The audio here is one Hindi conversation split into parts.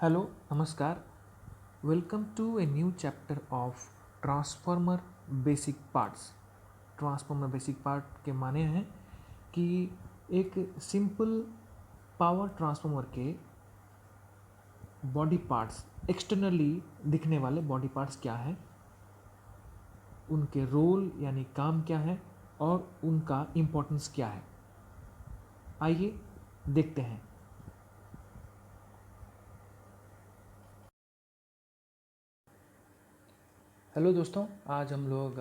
हेलो नमस्कार। Welcome to a new chapter of transformer basic parts. Transformer basic part के माने हैं कि एक सिंपल पावर ट्रांसफॉर्मर के बॉडी पार्ट्स, एक्सटर्नली दिखने वाले बॉडी पार्ट्स क्या है, उनके रोल यानी काम क्या है और उनका इम्पोर्टेंस क्या है। आइए देखते हैं। हेलो दोस्तों, आज हम लोग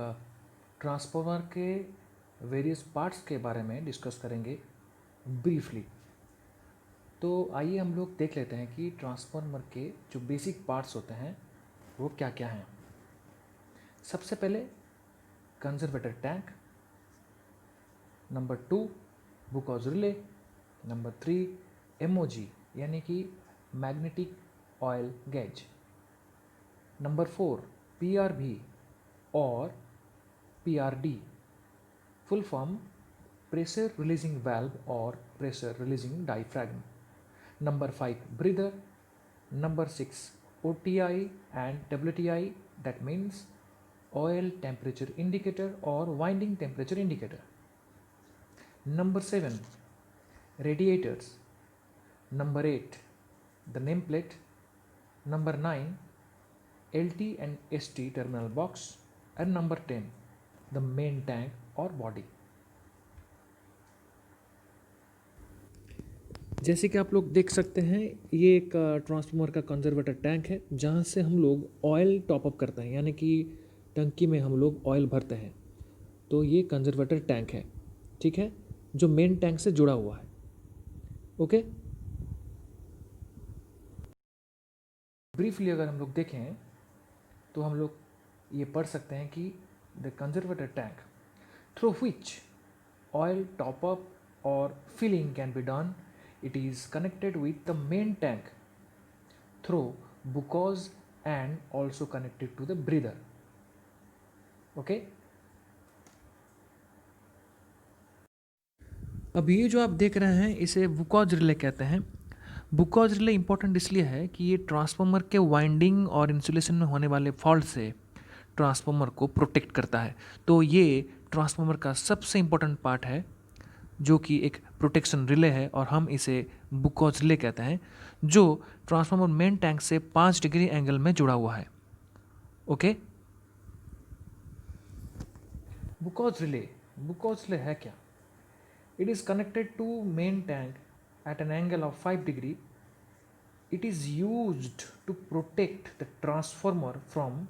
ट्रांसफार्मर के वेरियस पार्ट्स के बारे में डिस्कस करेंगे ब्रीफली। तो आइए हम लोग देख लेते हैं कि ट्रांसफार्मर के जो बेसिक पार्ट्स होते हैं वो क्या क्या हैं। सबसे पहले conservator tank, number 2 Buchholz relay, number 3 MOG यानी कि magnetic oil gauge, number 4 PRV और PRD, full form pressure releasing valve or pressure releasing diaphragm. Number 5 breather. Number 6 OTI and WTI, that means oil temperature indicator or winding temperature indicator. Number 7 radiators. Number 8 the nameplate. Number 9 LT and ST terminal box, and number 10 the main tank or body. जैसे कि आप लोग देख सकते हैं, ये एक ट्रांसफार्मर का कंजर्वेटर टैंक है जहाँ से हम लोग ऑयल टॉपअप करते हैं, यानी कि टंकी में हम लोग ऑयल भरते हैं। तो ये कंजर्वेटर टैंक है, ठीक है, जो मेन टैंक से जुड़ा हुआ है। ओके, ब्रीफली अगर हम लोग देखें तो हम लोग ये पढ़ सकते हैं कि the conservator tank through which oil top up or filling can be done. It is connected with the main tank through bucose and also connected to the breather. Okay. अब ये जो आप देख रहे हैं इसे बुकॉज रिले कहते हैं। बुकॉज रिले इंपॉर्टेंट इसलिए है कि ये ट्रांसफार्मर के वाइंडिंग और इंसुलेशन में होने वाले फॉल्ट से ट्रांसफार्मर को प्रोटेक्ट करता है। तो ये ट्रांसफार्मर का सबसे इम्पोर्टेंट पार्ट है जो कि एक प्रोटेक्शन रिले है, और हम इसे बुकॉज रिले कहते हैं, जो ट्रांसफार्मर मेन टैंक से 5 डिग्री एंगल में जुड़ा हुआ है। ओके, बुकॉज रिले है क्या? It is connected to main tank at an angle of 5 degree. It is used to protect the transformer from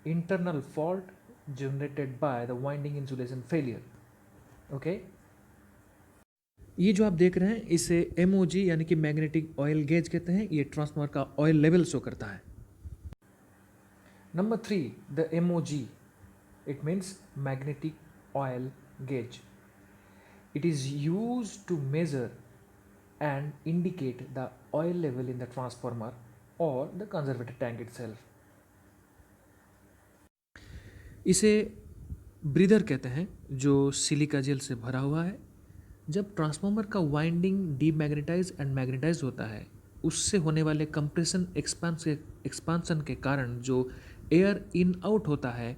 internal fault generated by the winding insulation failure. Okay, ये जो आप देख रहे हैं इसे MOG यानी कि मैग्नेटिक ऑयल गेज कहते हैं। ये ट्रांसफार्मर का ऑयल लेवल शो करता है। Number 3 the MOG, it means magnetic oil gauge. It is use to measure and indicate the oil level in the transformer और द कंजर्वेटर टैंक इटसेल्फ. इसे ब्रीदर कहते हैं जो सिलिका जेल से भरा हुआ है। जब ट्रांसफार्मर का वाइंडिंग डीमैग्नेटाइज एंड मैग्नेटाइज होता है, उससे होने वाले कंप्रेशन एक्सपांसन के कारण जो एयर इन आउट होता है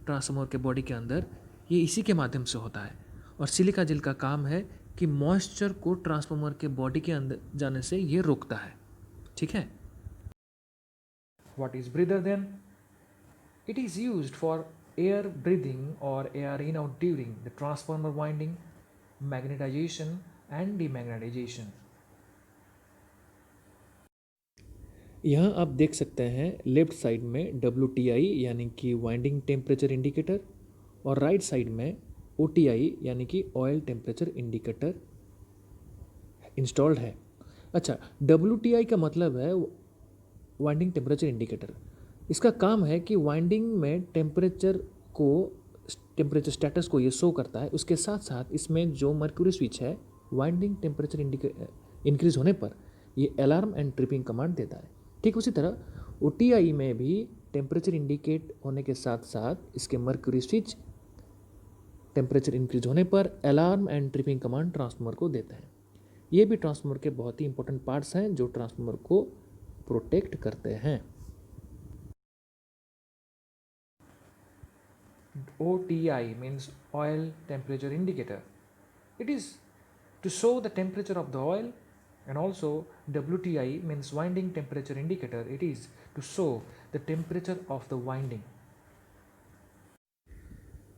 ट्रांसफार्मर के बॉडी के अंदर, ये इसी के माध्यम से होता है। और सिलिका जेल का काम है कि मॉइस्चर को ट्रांसफार्मर के बॉडी के अंदर जाने से ये रोकता है। ठीक है, what is breather then? It is used for air breathing और air in out during the transformer winding, magnetization and demagnetization. यहाँ आप देख सकते हैं लेफ्ट साइड में WTI यानी कि वाइंडिंग टेम्परेचर इंडिकेटर, और राइट साइड में OTI यानी कि ऑयल टेम्परेचर इंडिकेटर इंस्टॉल्ड है. अच्छा, WTI का मतलब है वाइंडिंग टेम्परेचर इंडिकेटर. इसका काम है कि वाइंडिंग में टेम्परेचर स्टेटस को ये शो करता है. उसके साथ साथ इसमें जो मर्क्यूरी स्विच है, वाइंडिंग टेम्परेचर इंक्रीज होने पर ये अलार्म एंड ट्रिपिंग कमांड देता है. ठीक उसी तरह OTI में भी टेम्परेचर इंडिकेट होने के साथ साथ इसके मर्क्यूरी स्विच टेम्परेचर इंक्रीज होने पर alarm and tripping command transformer को देते हैं. ये भी ट्रांसफार्मर के बहुत ही इंपॉर्टेंट पार्ट्स हैं जो ट्रांसफार्मर को प्रोटेक्ट करते हैं। OTI means oil temperature indicator. It is to show the temperature of the oil, and also WTI means winding temperature indicator. It is to show the temperature of the winding.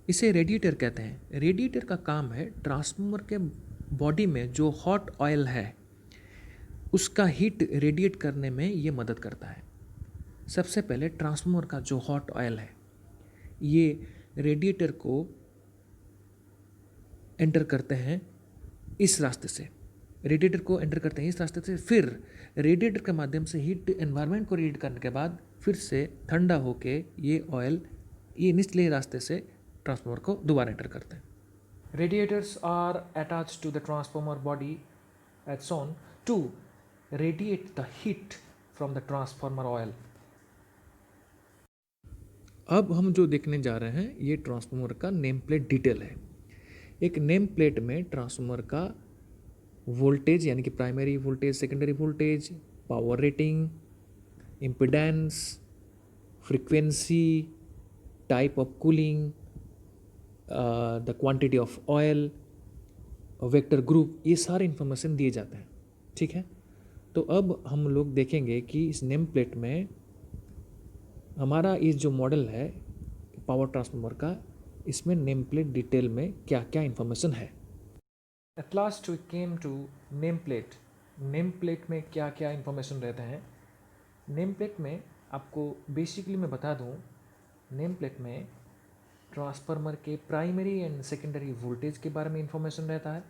इसे रेडिएटर कहते हैं। रेडिएटर का काम है ट्रांसफार्मर के बॉडी में जो हॉट ऑयल है उसका हीट रेडिएट करने में ये मदद करता है। सबसे पहले ट्रांसफार्मर का जो हॉट ऑयल है ये रेडिएटर को एंटर करते हैं इस रास्ते से, रेडिएटर को एंटर करते हैं इस रास्ते से, फिर रेडिएटर के माध्यम से हीट एनवायरनमेंट को रेडिएट करने के बाद फिर से ठंडा होके ये ऑयल ये निचले रास्ते से ट्रांसफार्मर को दोबारा एंटर करते हैं। Radiators are attach to the transformer body as shown to radiate the heat from the transformer oil. अब हम जो देखने जा रहे हैं ये ट्रांसफार्मर का नेम प्लेट डिटेल है। एक नेम प्लेट में ट्रांसफार्मर का वोल्टेज यानी कि primary voltage, secondary voltage, power rating, impedance, frequency, type of cooling, the quantity of oil, vector group, ये सारे इन्फॉर्मेशन दिए जाते हैं। ठीक है, तो अब हम लोग देखेंगे कि इस नेम प्लेट में हमारा ये जो मॉडल है पावर ट्रांसफार्मर का, इसमें नेम प्लेट डिटेल में क्या क्या इन्फॉर्मेशन है। At last we came to name plate. Name plate में क्या क्या इन्फॉर्मेशन रहते हैं। नेम प्लेट में आपको बेसिकली मैं बता दूं, नेम प्लेट में ट्रांसफार्मर के प्राइमरी एंड सेकेंडरी वोल्टेज के बारे में इन्फॉर्मेशन रहता है,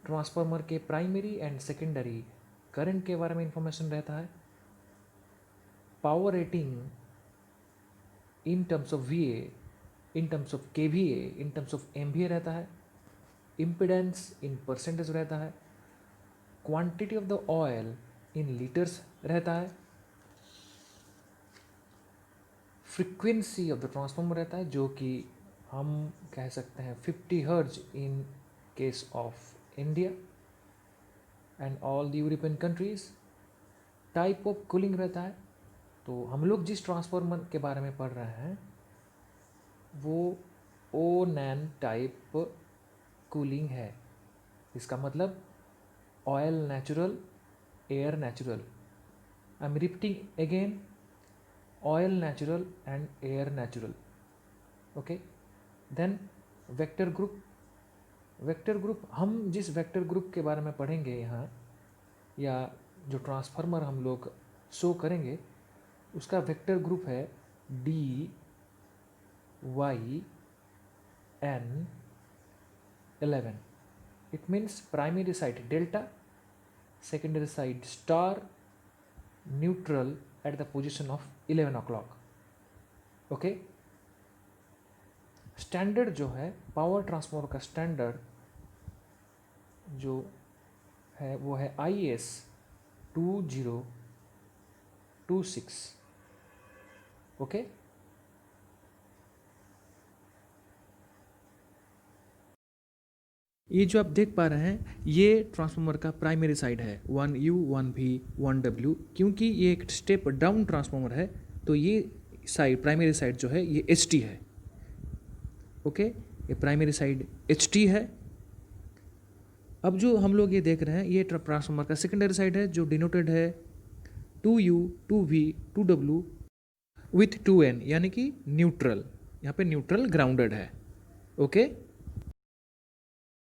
ट्रांसफार्मर के प्राइमरी एंड सेकेंडरी करंट के बारे में इन्फॉर्मेशन रहता है, power rating in terms of VA, in terms of KVA, in terms of MVA रहता है, इम्पिडेंस इन परसेंटेज रहता है, quantity of the oil in litres रहता है, फ्रीक्वेंसी ऑफ द ट्रांसफार्मर रहता है जो कि हम कह सकते हैं 50 hertz in case of India and all the European countries, type of cooling रहता है। तो हम लोग जिस ट्रांसफार्मर के बारे में पढ़ रहे हैं वो ONAN टाइप कूलिंग है। इसका मतलब oil natural, air natural. I am repeating again, oil natural and air natural. Okay, then vector group. Vector group, हम जिस वेक्टर ग्रुप के बारे में पढ़ेंगे यहाँ या जो ट्रांसफार्मर हम लोग शो करेंगे उसका वेक्टर ग्रुप है DYN11। It means primary side delta, secondary side star, neutral at the position of 11 o'clock। Okay, standard जो है पावर ट्रांसफार्मर का स्टैंडर्ड जो है वो है IS 2026। ओके, ये जो आप देख पा रहे हैं ये ट्रांसफार्मर का प्राइमरी साइड है 1U 1V 1W। क्योंकि ये एक स्टेप डाउन ट्रांसफार्मर है तो ये साइड प्राइमरी साइड जो है ये HT है। ओके, ये प्राइमरी साइड HT है। अब जो हम लोग ये देख रहे हैं ये ट्रांसफार्मर का सेकेंडरी साइड है जो डिनोटेड है 2U 2V 2W with 2N यानी कि न्यूट्रल। यहाँ पे न्यूट्रल ग्राउंडेड है। ओके,